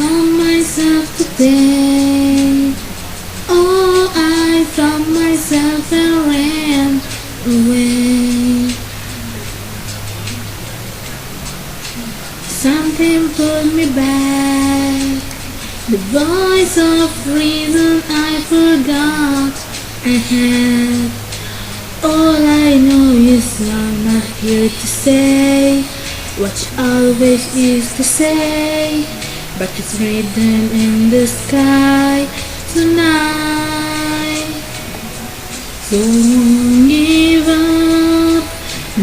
found myself today. Oh, I found myself and ran away. Something pulled me back. The voice of reason I forgot I had. All I know is I'm not here to say what you always used to say, but it's written in the sky tonight. So I won't give up,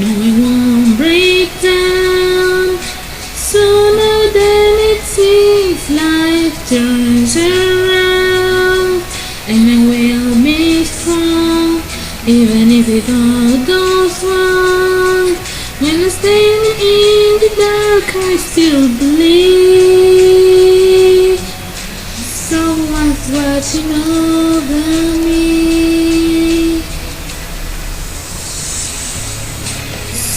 no I won't break down. Sooner than it seems, life turns around, and I will be strong, even if it all goes wrong. When I'm standing in the dark, I still believe someone's watching over me.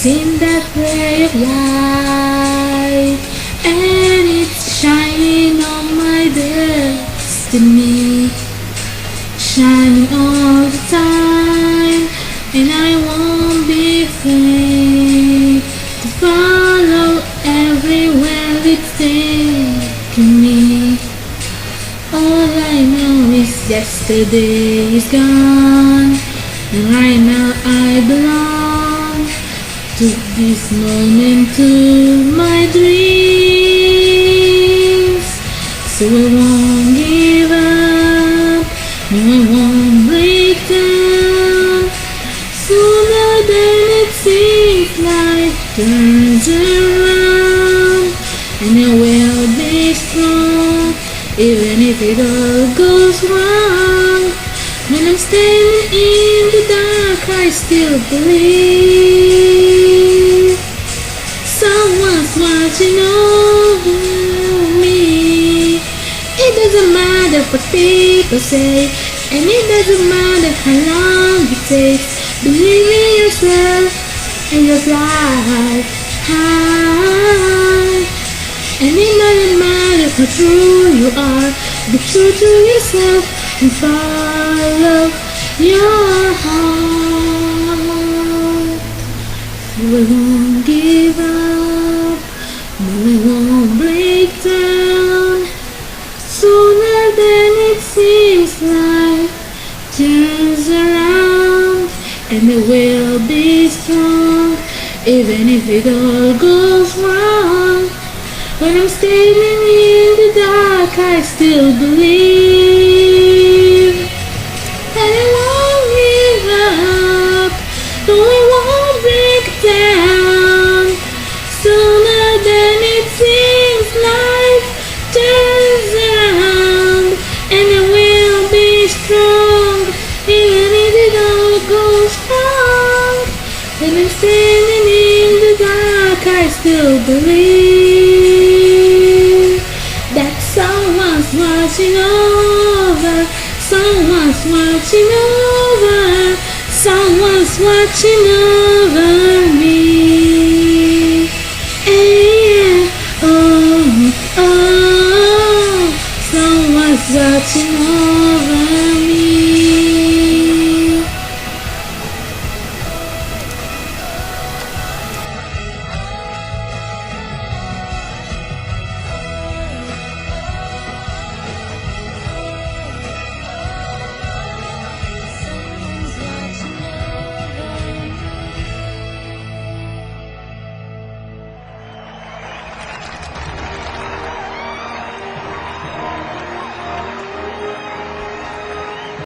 Seen that ray of light, and it's shining on my destiny, shining all the time, and I won't be afraid to follow everywhere it's taking me. All I know is yesterday is gone, and right now I belong to this moment, to my dreams. So I won't give up, no I won't break down. Sooner than it seems, life turns around, and I will be strong, even if it all goes wrong. When I'm standing in the dark, I still believe someone's watching over me. It doesn't matter what people say, and it doesn't matter how long it takes. Believe in yourself and your fly high. And it doesn't matter how true you are, be true to yourself and follow your heart. No, I won't give up, no, I won't break down. Sooner than it seems, life turns around, and I will be strong, even if it all goes wrong. When I'm standing in the dark, I still believe, and I won't give up, no I won't break down. Sooner than it seems, life turns around, and I will be strong, even if it all goes wrong. When I'm standing in the dark, I still believe that someone's watching over, someone's watching over, someone's watching over.